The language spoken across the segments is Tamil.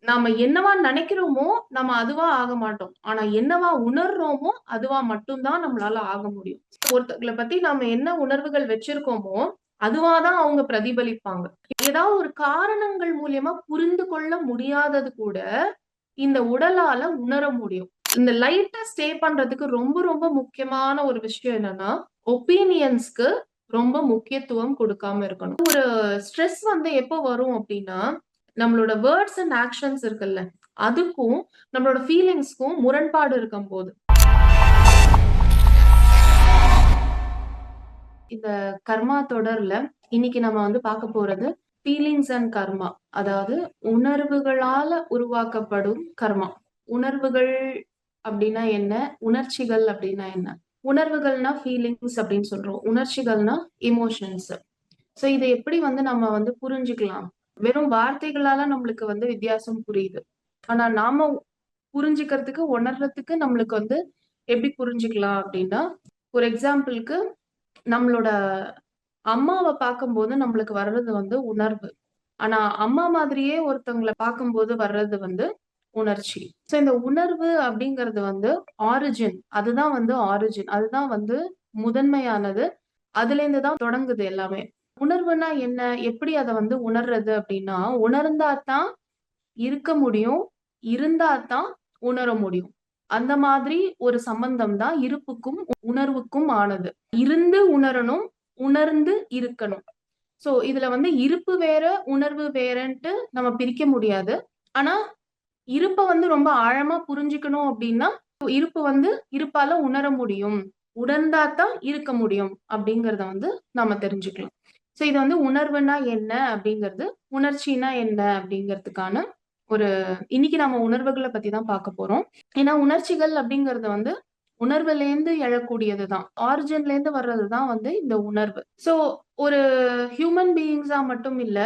நாம என்னவா நினைக்கிறோமோ நம்ம அதுவா ஆக மாட்டோம். ஆனா என்னவா உணர்றோமோ அதுவா மட்டும் தான் நம்மளால ஆக முடியும். ஒருத்தங்கள பத்தி நாம என்ன உணர்வுகள் வச்சிருக்கோமோ அதுவா தான் அவங்க பிரதிபலிப்பாங்க. ஏதாவது ஒரு காரணங்கள் மூலியமா புரிந்து கொள்ள முடியாதது கூட இந்த உடலால உணர முடியும். இந்த லைட்டா ஸ்டே பண்றதுக்கு ரொம்ப ரொம்ப முக்கியமான ஒரு விஷயம் என்னன்னா, ஒப்பீனியன்ஸ்க்கு ரொம்ப முக்கியத்துவம் குடுக்காம இருக்கணும். ஒரு ஸ்ட்ரெஸ் வந்து எப்போ வரும் அப்டின்னா, நம்மளோட வேர்ட்ஸ் அண்ட் ஆக்ஷன்ஸ் இருக்குல்ல, அதுக்கும் நம்மளோட ஃபீலிங்ஸ்க்கும் முரண்பாடு இருக்கும்போது. இந்த கர்மா தொடர்ல இன்னைக்கு நம்ம வந்து பார்க்க போறது ஃபீலிங்ஸ் அண்ட் கர்மா. அதாவது உணர்வுகளால உருவாக்கப்படும் கர்மா. உணர்வுகள் அப்டின்னா என்ன? உணர்ச்சிகள் அப்டின்னா என்ன? உணர்வுகள்னா ஃபீலிங்ஸ் அப்டின்னு சொல்றோம். உணர்ச்சிகள்னா எமோஷன்ஸ். சோ இத எப்படி வந்து நம்ம வந்து புரிஞ்சுக்கலாம்? வெறும் வார்த்தைகளால நம்மளுக்கு வந்து வித்தியாசம் புரியுது. ஆனா நாம புரிஞ்சுக்கிறதுக்கு, உணர்றதுக்கு நம்மளுக்கு வந்து எப்படி புரிஞ்சுக்கலாம் அப்படின்னா, ஒரு எக்ஸாம்பிள்க்கு நம்மளோட அம்மாவ பார்க்கும்போது நம்மளுக்கு வர்றது வந்து உணர்வு. ஆனா அம்மா மாதிரியே ஒருத்தவங்கள பார்க்கும்போது வர்றது வந்து உணர்ச்சி. சோ இந்த உணர்வு அப்படிங்கிறது வந்து அதுதான் வந்து ஆரிஜின். அதுதான் வந்து முதன்மையானது. அதுலேருந்து தான் தொடங்குது எல்லாமே. உணர்வுனா என்ன? எப்படி அத வந்து உணர்றது அப்படின்னா, உணர்ந்தா தான் இருக்க முடியும். இருந்தா தான் உணர முடியும். அந்த மாதிரி ஒரு சம்பந்தம் தான் இருப்புக்கும், உணர்வுக்கும் ஆனது. இருந்து உணரணும், உணர்ந்து இருக்கணும். சோ இதுல வந்து இருப்பு வேற, உணர்வு வேறன்ட்டு நம்ம பிரிக்க முடியாது. ஆனா, இருப்ப வந்து ரொம்ப ஆழமா புரிஞ்சுக்கணும் அப்டின்னா, இருப்பு வந்து இருப்பால உணர முடியும். உணர்ந்தா தான் இருக்க முடியும் அப்டிங்கிறத வந்து நாம தெரிஞ்சுக்கலாம். சோ இது வந்து உணர்வுனா என்ன அப்டிங்கிறது, உணர்ச்சினா என்ன அப்டிங்கிறதுக்கான ஒரு இன்னைக்கு நாம உணர்வுகள பத்தி தான் பார்க்க போறோம். ஏன்னா உணர்ச்சிகள் அப்டிங்கிறது வந்து உணர்வுலேருந்து எழக்கூடியது தான். ஆரிஜின்லேருந்து வர்றது தான் வந்து இந்த உணர்வு. சோ ஒரு ஹியூமன் பீயிங்ஸா மட்டும் இல்ல,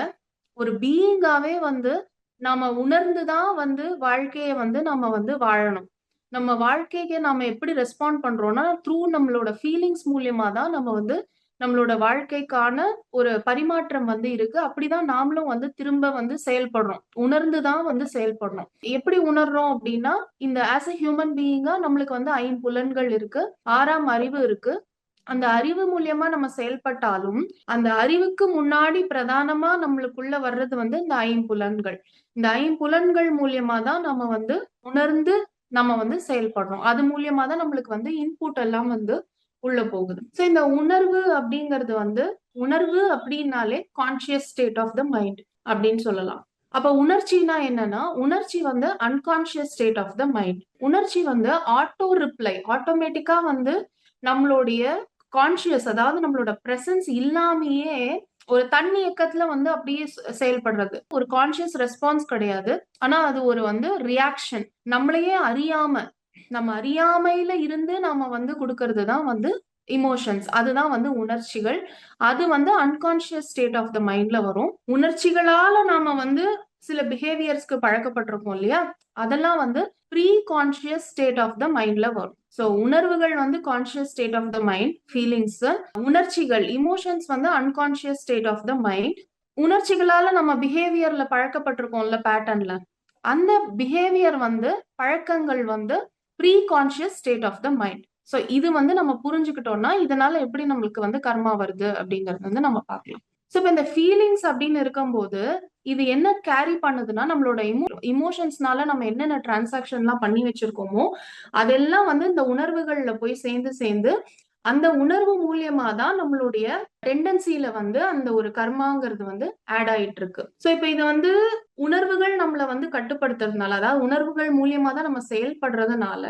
ஒரு பீயிங்காவே வந்து நாம உணர்ந்து தான் வந்து வாழ்க்கைய வந்து நம்ம வந்து வாழணும். நம்ம வாழ்க்கைக்கு நாம எப்படி ரெஸ்பாண்ட் பண்றோம்னா, நம்மளோட ஃபீலிங்ஸ் மூலியமா தான் நம்ம வந்து நம்மளோட வாழ்க்கைக்கான ஒரு பரிமாற்றம் வந்து இருக்கு. அப்படிதான் நாமளும் வந்து திரும்ப வந்து செயல்படுறோம். உணர்ந்து தான் வந்து செயல்படணும். எப்படி உணர்றோம் அப்படின்னா, இந்த ஆஸ் எ ஹியூமன் பீயிங்கா நம்மளுக்கு வந்து ஐம்புலன்கள் இருக்கு. 6ஆம் அறிவு இருக்கு. அந்த அறிவு மூலியமா நம்ம செயல்பட்டாலும், அந்த அறிவுக்கு முன்னாடி பிரதானமா நம்மளுக்குள்ள வர்றது வந்து இந்த ஐம்புலன்கள். இந்த ஐம்புலன்கள் மூலியமா தான் நம்ம வந்து உணர்ந்து நம்ம வந்து செயல்படுறோம். அது மூலியமா தான் நம்மளுக்கு வந்து இன்புட் எல்லாம் வந்து உள்ள போகுது. சோ இந்த உணர்வு அப்படிங்கிறது வந்து உணர்வு அப்படின்னாலே conscious state of the mind அப்படின்னு சொல்லலாம். அப்ப உணர்ச்சினா என்னன்னா, உணர்ச்சி வந்து unconscious state of the mind. உணர்ச்சி வந்து ஆட்டோ ரிப்ளை ஆட்டோமேட்டிக்கா வந்து நம்மளுடைய கான்ஷியஸ் அதாவது நம்மளோட பிரசன்ஸ் இல்லாமயே ஒரு தன்னியக்கத்துல வந்து அப்படியே செயல்படுறது. ஒரு கான்ஷியஸ் ரெஸ்பான்ஸ் கிடையாது. ஆனா அது ஒரு வந்து ரியாக்ஷன். நம்மளையே அறியாம, நம்ம அறியாமையில இருந்து நாம வந்து குடுக்கறது தான் வந்து எமோஷன்ஸ். அதுதான் வந்து உணர்ச்சிகள். அது வந்து அன்கான்ஷியஸ் ஸ்டேட் ஆஃப் த மைண்ட்ல வரும். உணர்ச்சிகளால நாம வந்து சில பிஹேவியர்ஸ்க்கு பழக்கப்பட்டிருப்போம் இல்லையா? அதெல்லாம் வந்து pre conscious state of the மைண்ட்ல வரும். சோ உணர்வுகள் வந்து conscious state of the mind, feelings. உணர்ச்சிகள், எமோஷன்ஸ் வந்து unconscious state of the mind. உணர்ச்சிகளால நம்ம பிஹேவியர்ல பழக்கப்பட்டிருக்கோம்ல பேட்டர்ன்ல. அந்த பிஹேவியர் வந்து பழக்கங்கள் வந்து pre conscious state of the mind. So இது வந்து நம்ம புரிஞ்சுக்கிட்டோம்னா, இதனால எப்படி நம்மளுக்கு வந்து கர்மா வருது அப்படிங்கறது வந்து நம்ம பார்க்கலாம். சோ இப்ப இந்த ஃபீலிங்ஸ் அப்படின்னு இருக்கும்போது, இது என்ன கேரி பண்ணுதுன்னா, நம்மளோட எமோஷன்ஸ்னால நம்ம என்னென்ன டிரான்சாக்ஷன்லாம் பண்ணி வச்சிருக்கோமோ, அதெல்லாம் வந்து இந்த உணர்வுகள்ல போய் சேர்ந்து சேர்ந்து, அந்த உணர்வு மூலியமா தான் நம்மளுடைய டெண்டன்சில வந்து அந்த ஒரு கர்மாங்கிறது வந்து ஆட் ஆயிட்டு இருக்கு. சோ இப்ப இது வந்து உணர்வுகள் நம்மள வந்து கட்டுப்படுத்துறதுனால, அதாவது உணர்வுகள் மூலியமா தான் நம்ம செயல்படுறதுனால,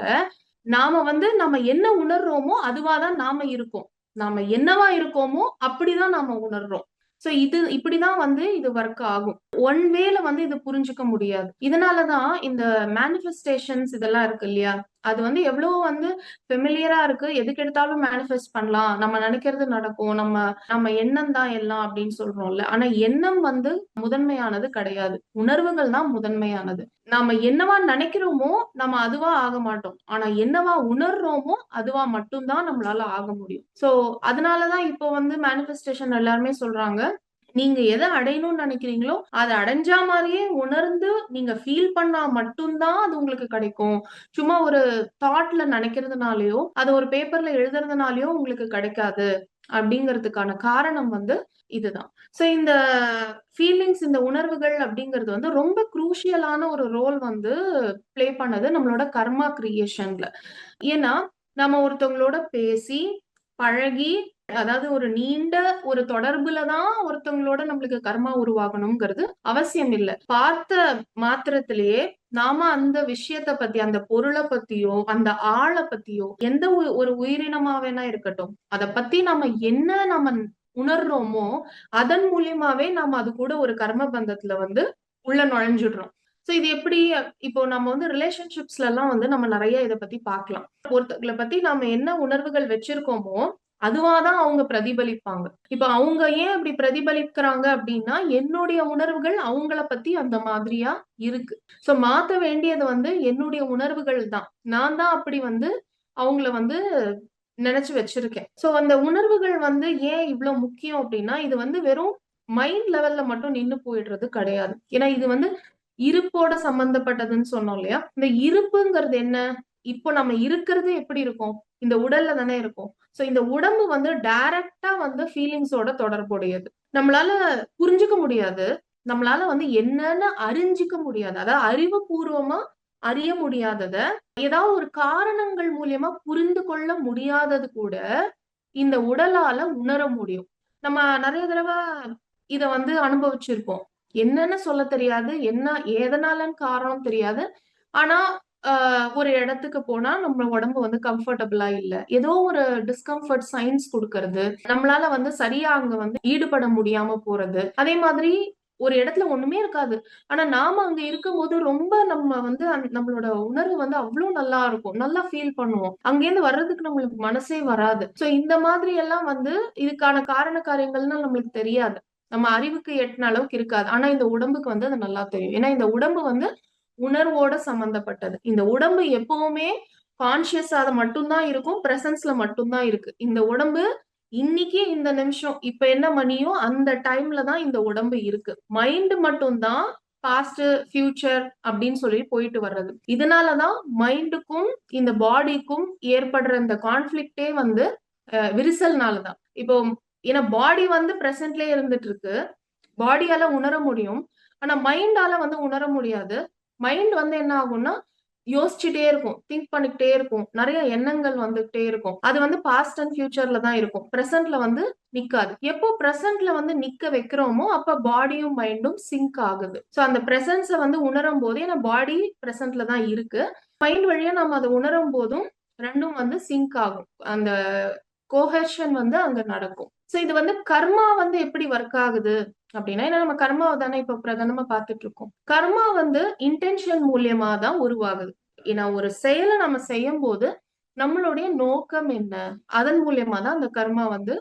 நாம வந்து நம்ம என்ன உணர்றோமோ, அதுவா தான் நாம இருக்கோம். நாம என்னவா இருக்கோமோ, அப்படிதான் நாம உணர்றோம். சோ இது இப்படிதான் வந்து இது வொர்க் ஆகும். ஒன் வேல வந்து இது புரிஞ்சுக்க முடியாது. இதனால தான் இந்த மேனிஃபெஸ்டேஷன்ஸ் இதெல்லாம் இருக்கு இல்லையா? அது வந்து எவ்வளோ வந்து ஃபெமிலியரா இருக்கு. எதுக்கு எடுத்தாலும் மேனிஃபெஸ்ட் பண்ணலாம். நம்ம நினைக்கிறது நடக்கும். நம்ம நம்ம எண்ணம் தான் எல்லாம் அப்படின்னு சொல்றோம்ல. ஆனா எண்ணம் வந்து முதன்மையானது கிடையாது. உணர்வுகள் தான் முதன்மையானது. நாம என்னவா நினைக்கிறோமோ, நம்ம அதுவா ஆக மாட்டோம். ஆனா என்னவா உணர்றோமோ, அதுவா மட்டும் தான் நம்மளால ஆக முடியும். சோ, அதனால தான் இப்போ வந்து மேனிஃபெஸ்டேஷன் எல்லாருமே சொல்றாங்க. நீங்க எத அடையணும்னு நினைக்கிறீங்களோ, அத அடைஞ்சா மாரியே உணர்ந்து நீங்க ஃபீல் பண்ணா மட்டும் தான் அது உங்களுக்கு கிடைக்கும். சும்மா ஒரு தாட்ல நினைக்கிறதுனாலயோ, அத ஒரு பேப்பர்ல எழுதுறதுனாலயோ உங்களுக்கு கிடைக்காது. அப்படிங்கிறதுக்கான காரணம் வந்து இதுதான். சோ இந்த ஃபீலிங்ஸ், இந்த உணர்வுகள் அப்படிங்கிறது வந்து ரொம்ப குரூஷியலான ஒரு ரோல் வந்து ப்ளே பண்ணது நம்மளோட கர்மா கிரியேஷன்ல. ஏன்னா, நம்ம ஒருத்தவங்களோட பேசி, பழகி, அதாவது ஒரு நீண்ட ஒரு தொடர்புல தான் ஒருத்தவங்களோட நம்மளுக்கு கர்மா உருவாகணுங்கிறது அவசியம் இல்ல. பார்த்த மாத்திரத்திலேயே நாம அந்த விஷயத்த பத்தி, அந்த பொருள பத்தியோ, அந்த ஆள பத்தியோ, எந்த ஒரு உயிரினமா வேணா இருக்கட்டும். அத பத்தி நம்ம உணர்றோமோ, அதன் மூலியமாவே நாம அது கூட ஒரு கர்ம பந்தத்துல வந்து உள்ள நுழைஞ்சுடுறோம். சோ இது எப்படி இப்போ நம்ம வந்து ரிலேஷன்ஷிப்ஸ்லலாம் வந்து நம்ம நெறைய இத பத்தி பார்க்கலாம். ஒருத்தங்கள பத்தி நாம என்ன உணர்வுகள் வச்சிருக்கோமோ, அதுவா தான் அவங்க பிரதிபலிப்பாங்க. இப்ப அவங்க ஏன் அப்படி பிரதிபலிக்கிறாங்க அப்படின்னா, என்னுடைய உணர்வுகள் அவங்கள பத்தி அந்த மாதிரியா இருக்கு. சோ மாத்த வேண்டியது வந்து என்னுடைய உணர்வுகள் தான். நான் தான் அப்படி வந்து அவங்கள வந்து நெனச்சு வச்சிருக்கேன். சோ அந்த உணர்வுகள் வந்து ஏன் இவ்ளோ முக்கியம் அப்டின்னா, இது வந்து வெறும் மைண்ட் லெவல்ல மட்டும் நின்னு போயிடுறது கிடையாது. ஏன்னா இது வந்து இருப்போட சம்மந்தப்பட்டதுன்னு சொன்னோம் இல்லையா? இந்த இருப்புங்கிறது என்ன? இப்போ நம்ம இருக்கிறது எப்படி இருக்கோம்? இந்த உடல்ல தானே இருக்கோம். சோ இந்த உடம்பு வந்து டைரக்ட்டா வந்து ஃபீலிங்ஸோட தொடர்புடையது. நம்மளால புரிஞ்சுக்க முடியாது. நம்மளால வந்து என்னன்னு அறிஞ்சுக்க முடியாது. அதாவது அறிவுபூர்வமா அறிய முடியாதத, ஏதாவது ஒரு காரணங்கள் மூலியமா புரிந்து கொள்ள முடியாதது கூட, இந்த உடலால உணர முடியும். நம்ம நெறைய தடவ இத வந்து அனுபவிச்சிருப்போம். என்னன்னு சொல்ல தெரியாது. என்ன எதனாலன்னு காரணம் தெரியாது. ஆனா, அ ஒரு இடத்துக்கு போனா நம்ம உடம்பு வந்து கம்ஃபர்டபுளா இல்ல. ஏதோ ஒரு டிஸ்கம்ஃபர்ட் சைன்ஸ் குடுக்கறது. நம்மளால வந்து சரியா அங்க வந்து ஈடுபட முடியாம போறது. அதே மாதிரி ஒரு இடத்துல ஒண்ணுமே இருக்காது. ஆனா நாம அங்க இருக்கும்போது ரொம்ப நம்ம வந்து நம்மளோட உணர்வு வந்து அவ்ளோ நல்லா இருக்கும். நல்லா ஃபீல் பண்ணுவோம். அங்கேருந்து வர்றதுக்கு நம்மளுக்கு மனசே வராது. சோ இந்த மாதிரி எல்லாம் வந்து இதுக்கான காரண காரியங்கள்லாம் நம்மளுக்கு தெரியாது. நம்ம அறிவுக்கு எட்டுன அளவுக்கு இருக்காது. ஆனா இந்த உடம்புக்கு வந்து அது நல்லா தெரியும். ஏன்னா இந்த உடம்பு வந்து உணர்வோட சம்பந்தப்பட்டது. இந்த உடம்பு எப்பவுமே கான்ஷியஸா மட்டும் தான் இருக்கும். பிரசன்ஸ்ல மட்டும் தான் இருக்கு. இந்த உடம்பு இன்னைக்கு இந்த நிமிஷம் இப்ப என்ன மணியோ அந்த டைம்ல தான் இந்த உடம்பு இருக்கு. மைண்ட் மட்டும் தான் பாஸ்ட், ஃபியூச்சர் அப்படின்னு சொல்லி போயிட்டு வர்றது. இதனால தான் மைண்டுக்கும் இந்த பாடிக்கும் ஏற்படுற இந்த கான்ஃப்ளிக்ட்டே வந்து விரிசல்னால தான். இப்போ ஏன்னா பாடி வந்து பிரசன்ட்லயே இருந்துட்டு இருக்கு. பாடியால உணர முடியும். ஆனா மைண்டால வந்து உணர முடியாது. மைண்ட் வந்து என்ன ஆகும்னா, யோசிச்சுட்டே இருக்கும். திங்க் பண்ணிக்கிட்டே இருக்கும். நெறைய எண்ணங்கள் வந்துகிட்டே இருக்கும். அது வந்து பாஸ்ட் அண்ட் ஃபியூச்சர்ல தான் இருக்கும். பிரசன்ட்ல வந்து நிக்காது. எப்போ பிரசன்ட்ல வந்து நிக்க வைக்கிறோமோ, அப்ப பாடியும், மைண்டும் சிங்க் ஆகுது. சோ அந்த பிரசன்ஸ வந்து உணரும்போது ஏன்னா பாடி பிரசன்ட்ல தான் இருக்கு. மைண்ட் வழியா நம்ம அத உணரும்போதும் 2ம் வந்து சிங்க் ஆகும். அந்த கோஹெர்ஷன் வந்து அங்க நடக்கும். சோ இது வந்து கர்மா வந்து எப்படி வொர்க் ஆகுது அப்டின்னா, ஏன்னா நம்ம கர்மாவ தானே இப்ப பிரதானமா பார்த்துட்டு இருக்கோம். கர்மா வந்து இன்டென்ஷன் மூலியமா தான் உருவாகுது. ஏன்னா ஒரு செயல நம்ம செய்யும்போது, நம்மளுடைய நோக்கம் என்ன? அதன் மூலியமா தான் அந்த கர்மா வந்து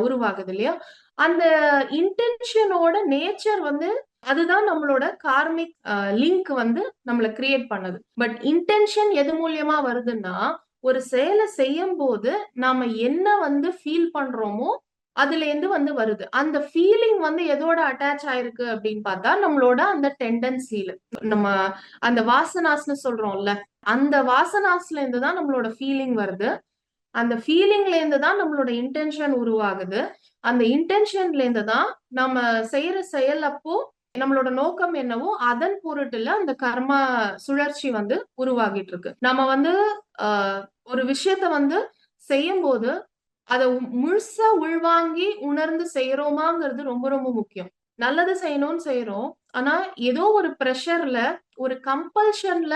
உருவாகுது இல்லையா? அந்த இன்டென்ஷனோட நேச்சர் வந்து அதுதான் நம்மளோட கார்மிக் லிங்க் வந்து நம்மள கிரியேட் பண்ணுது. பட் இன்டென்ஷன் எது மூலியமா வருதுன்னா, ஒரு செயல செய்யும்போது நாம என்ன வந்து ஃபீல் பண்றோமோ, அதுலேருந்து வந்து வருது. அந்த ஃபீலிங் வந்து எதோட அட்டாச் ஆயிருக்கு அப்படின்னு பார்த்தா, நம்மளோட அந்த டெண்டன்சில. நம்ம அந்த வாசனாஸ்ன்னு சொல்றோம்ல, அந்த வாசனாஸ்ல இருந்து தான் நம்மளோட ஃபீலிங் வருது. அந்த ஃபீலிங்ல இருந்து தான் நம்மளோட இன்டென்ஷன் உருவாகுது. அந்த இன்டென்ஷன்ல இருந்து தான் நம்ம செய்யற செயல் அப்போ நம்மளோட நோக்கம் என்னவோ, அதன் பொருட்டுல அந்த கர்மா சுழற்சி வந்து உருவாகிட்டு இருக்கு. நம்ம வந்து அ ஒரு விஷயத்த வந்து செய்யும்போது, அத முழுசா உள்வாங்கி உணர்ந்து செய்றோமாங்கிறது ரொம்ப ரொம்ப முக்கியம். நல்லது செய்யணும்னு செய்றோம். ஆனா, ஏதோ ஒரு பிரஷர்ல, ஒரு கம்பல்ஷன்ல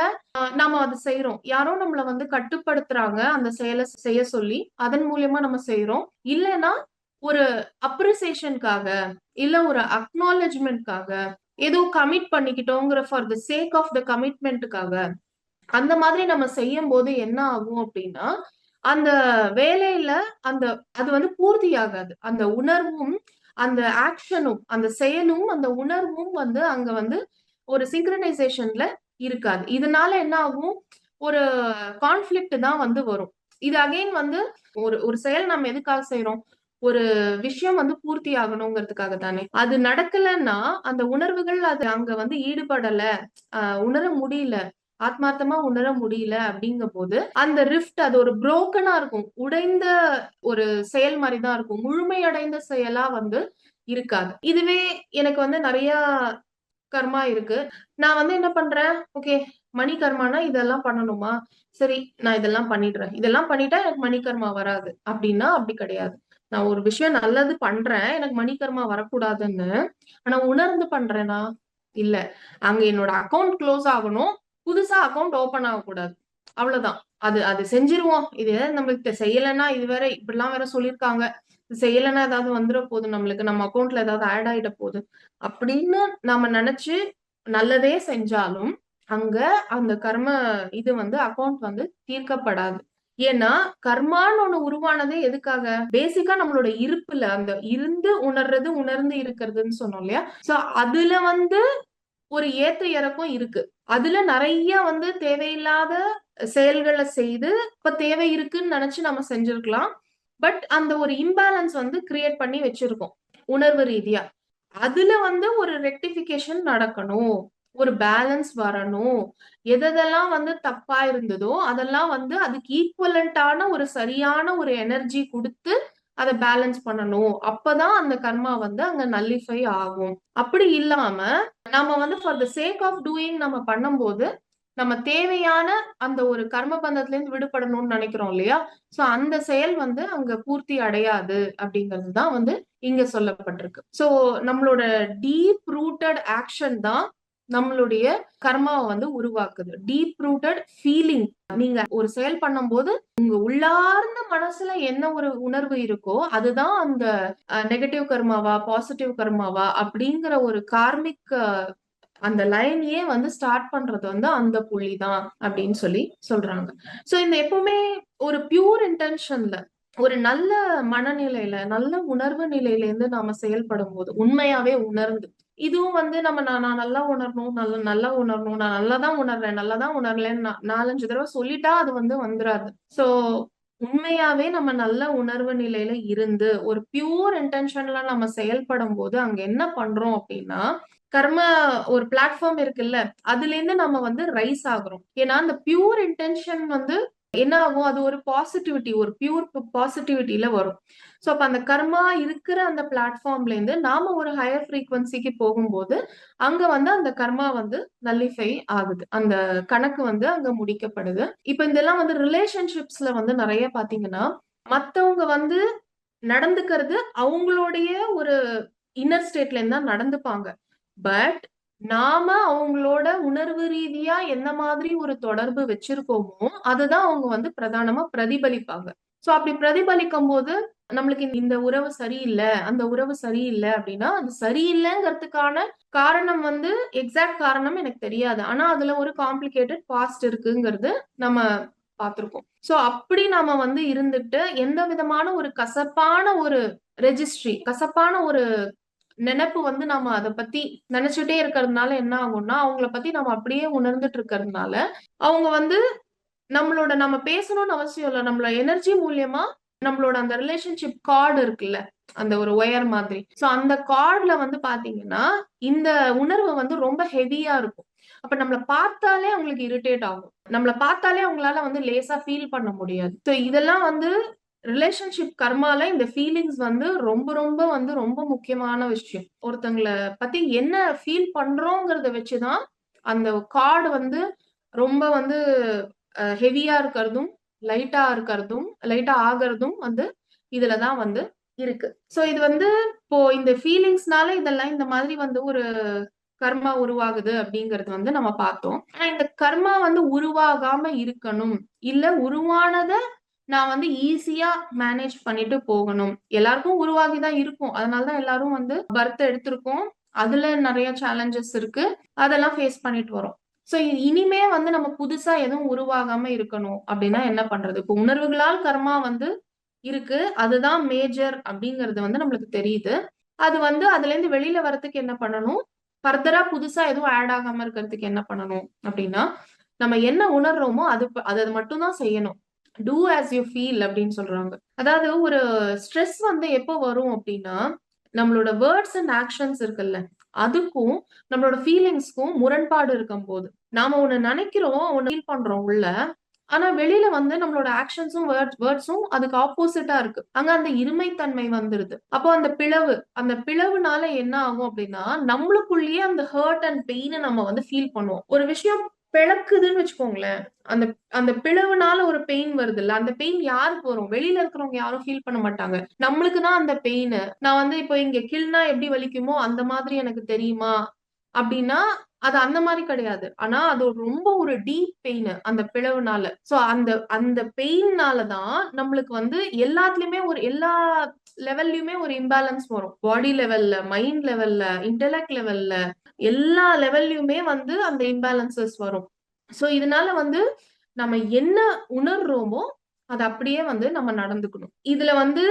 நாம அத செய்றோம். யாரோ நம்மள வந்து கட்டுப்படுத்துறாங்க, அந்த செயல செய்ய சொல்லி. அதன் மூலியமா நம்ம செய்றோம். இல்லன்னா, ஒரு அப்ரிசியேஷன்க்காக, இல்ல ஒரு அக்னாலெட்ஜ்மென்ட்க்காக, ஏதோ கமிட் பண்ணிக்கிட்டோங்கிற for the sake of the கமிட்மென்ட்க்காக, அந்த மாதிரி நம்ம செய்யும்போது என்ன ஆகும் அப்டின்னா, அந்த வேலையில அந்த அது வந்து பூர்த்தியாகாது. அந்த உணர்வும், அந்த ஆக்ஷனும், அந்த செயலும், அந்த உணர்வும் வந்து அங்க வந்து ஒரு சிங்க்ரனைசேஷன்ல இருக்காது. இதனால என்ன ஆகும்? ஒரு கான்ஃப்ளிக்ட் தான் வந்து வரும். இது அகைன் வந்து ஒரு ஒரு செயல் நம்ம எதுக்காக செய்றோம்? ஒரு விஷயம் வந்து பூர்த்தி ஆகணுங்கிறதுக்காக தானே. அது நடக்கலன்னா அந்த உணர்வுகள் அது அங்க வந்து ஈடுபடல, உணர முடியல, ஆத்மார்த்தமா உணர முடியல அப்படிங்கும்போது அந்த ரிஃப்ட் அது ஒரு புரோக்கனா இருக்கும். உடைந்த ஒரு செயல் மாரி தான் இருக்கும். முழுமையடைந்த செயலா வந்து இருக்காது. இதுவே எனக்கு வந்து நெறைய கர்மா இருக்கு. நான் வந்து என்ன பண்றேன், ஓகே மணி கர்மானா இதெல்லாம் பண்ணணுமா? சரி நான் இதெல்லாம் பண்ணிடுறேன். இதெல்லாம் பண்ணிட்டா எனக்கு மணி கர்மா வராது. அப்டின்னா அப்டி கிடையாது. நான் ஒரு விஷயம் நல்லது பண்றேன். எனக்கு மணி கர்மா வரக்கூடாதுன்னு. ஆனா உணர்ந்து பண்றேனா? இல்ல. அங்க என்னோட அக்கவுண்ட் குளோஸ் ஆகணும். புதுசா அக்கவுண்ட் ஓப்பன் ஆகக்கூடாது. அவ்வளவுதான். அது அது செஞ்சுருவோம். இது நம்மளுக்கு செய்யலன்னா இது வேற இப்படிலாம் வேற சொல்லியிருக்காங்க. செய்யலன்னா ஏதாவது வந்துற போது நம்மளுக்கு. நம்ம அக்கவுண்ட்ல ஏதாவது ஆட் ஆயிட போது. அப்படின்னு நாம நெனச்சு நல்லதே செஞ்சாலும், அங்க அந்த கர்ம இது வந்து அக்கவுண்ட் வந்து தீர்க்கப்படாது. ஏன்னா, கர்மான்னு ஒண்ணு உருவானதே எதுக்காக? பேசிக்கா நம்மளோட இருப்புல, அந்த இருந்து உணர்றது, உணர்ந்து இருக்கிறதுன்னு சொன்னோம் இல்லையா? சோ, அதுல வந்து ஒரு ஏத்த இறக்கம் இருக்கு. அதுல நெறைய வந்து தேவையில்லாத செயல்கள செய்து, இப்ப தேவை இருக்குன்னு நெனச்சு நம்ம செஞ்சிருக்கலாம். பட் அந்த ஒரு இம்பேலன்ஸ் வந்து கிரியேட் பண்ணி வச்சிருக்கோம். உணர்வு ரீதியா. அதுல வந்து ஒரு ரெக்டிஃபிகேஷன் நடக்கணும். ஒரு பேலன்ஸ் வரணும். எதெதெல்லாம் வந்து தப்பா இருந்ததோ, அதெல்லாம் வந்து அதுக்கு ஈக்வலன்ட்டான ஒரு சரியான ஒரு எனர்ஜி குடுத்து, அத பேலன்ஸ் பண்ணணும். அப்பதான் அந்த கர்மா வந்து அங்க நல்லிஃபை ஆகும். அப்படி இல்லாம, நம்ம வந்து for the sake of doing நம்ம பண்ணும்போது, நம்ம தேவையான அந்த ஒரு கர்ம பந்தத்திலேருந்து விடுபடணும்னு நெனைக்கிறோம் இல்லையா? சோ அந்த செயல் வந்து அங்க பூர்த்தி அடையாது அப்படிங்கிறது தான் வந்து இங்க சொல்லப்பட்டிருக்கு. சோ நம்மளோட டீப் ரூட்டட் ஆக்ஷன் தான் நம்மளுடைய கர்மாவ வந்து உருவாக்குது. Deep rooted feeling. நீங்க ஒரு செயல் பண்ணும்போது, உங்க உள்ளார்ந்த மனசுல என்ன ஒரு உணர்வு இருக்கோ, அதுதான் அந்த நெகட்டிவ் கர்மாவா, பாசிட்டிவ் கர்மாவா அப்படிங்கிற ஒரு கார்மிக் அந்த லைனையே வந்து ஸ்டார்ட் பண்றது வந்து அந்த புள்ளி தான் அப்படின்னு சொல்லி சொல்றாங்க. சோ இந்த எப்பவுமே ஒரு பியூர் இன்டென்ஷன்ல ஒரு நல்ல மனநிலையில, நல்ல உணர்வு நிலையிலேருந்து நாம செயல்படும்போது, உண்மையாவே உணர்ந்து, இதுவும் வந்து நான் நல்லா உணரணும், நல்லா உணரணும், நான் நல்லா தான் உணர்றேன், நல்லா தான் உணரலன்னு 4, 5 தடவ சொல்லிட்டா அது வந்து வந்துராது. சோ உண்மையாவே நம்ம நல்ல உணர்வு நிலையில இருந்து, ஒரு பியூர் இன்டென்ஷன்ல நம்ம செயல்படும்போது, அங்க என்ன பண்றோம் அப்டின்னா, கர்ம ஒரு பிளாட்ஃபார்ம் இருக்குல்ல, அதுலேருந்து நம்ம வந்து ரைஸ் ஆகுறோம். ஏன்னா, அந்த பியூர் இன்டென்ஷன் வந்து என்ன ஆகும்? அது ஒரு பாசிட்டிவிட்டி, ஒரு பியூர் பாசிட்டிவிட்டில வரும். சோ, அப்ப அந்த கர்மா இருக்கிற அந்த பிளாட்ஃபார்ம்லேருந்து நாம ஒரு ஹையர் ஃப்ரீக்வன்சிக்கு போகும்போது, அங்க வந்து அந்த கர்மா வந்து நல்லிஃபை ஆகுது. அந்த கணக்கு வந்து அங்க முடிக்கப்படுது. இப்ப இதெல்லாம் வந்து ரிலேஷன்ஷிப்ஸ்ல வந்து நெறைய பார்த்தீங்கன்னா, மத்தவங்க வந்து நடந்துக்கிறது அவங்களுடைய ஒரு இன்னர் ஸ்டேட்ல இருந்து தான் நடந்துப்பாங்க. பட் நாம அவங்களோட உணர்வு ரீதியா என்ன மாதிரி ஒரு தொடர்பு வச்சிருக்கோமோ, அதுதான் அவங்க வந்து பிரதானமா பிரதிபலிப்பாங்க. சோ அப்படி பிரதிபலிக்கும்போது, நம்மளுக்கு இந்த உறவு சரியில்ல, அந்த உறவு சரியில்ல அப்படின்னா, அது சரியில்லங்கிறதுக்கான காரணம் வந்து எக்ஸாக்ட் காரணம் எனக்கு தெரியாது. ஆனா அதுல ஒரு காம்ப்ளிகேட்டட் பாஸ்ட் இருக்குங்கிறது நம்ம பார்த்திருக்கோம். சோ அப்படி நாம வந்து இருந்துட்டு, எந்த விதமான ஒரு கசப்பான ஒரு ரெஜிஸ்ட்ரி, கசப்பான ஒரு நெனப்பு வந்து நம்ம அத பத்தி நெனச்சுட்டே இருக்கிறதுனால என்ன ஆகும்னா, அவங்கள பத்தி நம்ம அப்படியே உணர்ந்துட்டு இருக்கிறதுனால, அவங்க வந்து நம்ம பேசணும்னு அவசியம் இல்ல. நம்மள எனர்ஜி மூலியமா நம்மளோட அந்த ரிலேஷன்ஷிப் கார்ட் இருக்குல்ல, அந்த ஒரு ஒயர் மாதிரி. சோ அந்த கார்ட்ல வந்து பாத்தீங்கன்னா, இந்த உணர்வு வந்து ரொம்ப ஹெவியா இருக்கும். அப்ப நம்மள பார்த்தாலே அவங்களுக்கு இரிட்டேட் ஆகும். நம்மள பார்த்தாலே அவங்களால வந்து லேசா ஃபீல் பண்ண முடியாது. சோ இதெல்லாம் வந்து ரிலேஷன்ஷிப் கர்மால இந்த ஃபீலிங்ஸ் வந்து ரொம்ப ரொம்ப வந்து ரொம்ப முக்கியமான விஷயம். ஒருத்தங்கள பத்தி என்ன ஃபீல் பண்றோங்கிறத வச்சு தான், அந்த கார்ட் வந்து ரொம்ப வந்து ஹெவியா இருக்கிறதும், லைட்டா ஆகுறதும் வந்து இதுல தான் வந்து இருக்கு. சோ இது வந்து இப்போ இந்த ஃபீலிங்ஸ்னால இதெல்லாம் இந்த மாதிரி வந்து ஒரு கர்மா உருவாகுது அப்படிங்கிறது வந்து நம்ம பார்த்தோம். ஆனா இந்த கர்மா வந்து உருவாகாம இருக்கணும். இல்ல உருவானத நான் வந்து ஈஸியா மேனேஜ் பண்ணிட்டு போகணும். எல்லாருக்கும் உருவாகி தான் இருக்கும். அதனால தான் எல்லாரும் வந்து பர்த் எடுத்திருக்கோம். அதுல நெறைய சேலஞ்சஸ் இருக்கு. அதெல்லாம் ஃபேஸ் பண்ணிட்டு வரோம். சோ இனிமே வந்து நம்ம புதுசா எதுவும் உருவாகாம இருக்கணும் அப்டின்னா என்ன பண்றது? இப்போ உணர்வுகளால் கர்மா வந்து இருக்கு. அதுதான் மேஜர் அப்டிங்கிறது வந்து நம்மளுக்கு தெரியுது. அது வந்து அதுலேருந்து வெளில வரதுக்கு என்ன பண்ணணும்? ஃபர்தரா புதுசா எதுவும் ஆட் ஆகாம இருக்கிறதுக்கு என்ன பண்ணணும் அப்டின்னா, நம்ம என்ன உணர்றோமோ அது மட்டும் தான் செய்யணும். டூ ஆஸ் யூ ஃபீல் அப்படின்னு சொல்றாங்க. அதாவது ஒரு ஸ்ட்ரெஸ் வந்து எப்போ வரும் அப்படின்னா, நம்மளோட வேர்ட்ஸ் அண்ட் ஆக்ஷன்ஸ் இருக்குல்ல, அதுக்கும் நம்மளோட ஃபீலிங்ஸ்க்கும் முரண்பாடு இருக்கும்போது. நாம ஒண்ணு நெனைக்கிறோம், ஒண்ணு ஃபீல் பண்றோம் உள்ள. ஆனா வெளியில வந்து நம்மளோட ஆக்ஷன்ஸும் வேர்ட்ஸும் அதுக்கு ஆப்போசிட்டா இருக்கு. அங்க அந்த இருமைத்தன்மை வந்துருது. அப்போ அந்த பிளவுனால என்ன ஆகும் அப்படின்னா, நம்மளுக்குள்ளேயே அந்த ஹர்ட் அண்ட் பெயின நம்ம வந்து ஃபீல் பண்ணுவோம். ஒரு விஷயம் பிளக்குதுன்னு வச்சுக்கோங்களேன். அந்த அந்த பிளவுனால ஒரு பெயின் வருதுல்ல, அந்த பெயின் யாருக்கு வரும்? வெளியில இருக்கிறவங்க யாரும் ஃபீல் பண்ண மாட்டாங்க. நம்மளுக்கு தான் அந்த பெயினு. நான் வந்து இப்போ இங்க கிள்னா எப்படி வலிக்குமோ, அந்த மாதிரி எனக்கு தெரியுமா? அப்டின்னா, அது அந்த மாரி கிடையாது. ஆனா, அது ரொம்ப ஒரு டீப் பெயின் அந்த பிளவுனால. சோ அந்த அந்த பெயின்னால தான் நம்மளுக்கு வந்து எல்லாத்துலயுமே எல்லா லெவல்லயுமே ஒரு இம்பேலன்ஸ் வரும். பாடி லெவல்ல, மைண்ட் லெவல்ல, இன்டெலெக்ட் லெவல்ல, எல்லா லெவல்லயுமே வந்து அந்த இம்பேலன்ஸஸ் வரும். சோ இதனால வந்து நம்ம என்ன உணர்றோமோ, அத அப்படியே வந்து நம்ம நடந்துக்கணும். இதுல வந்து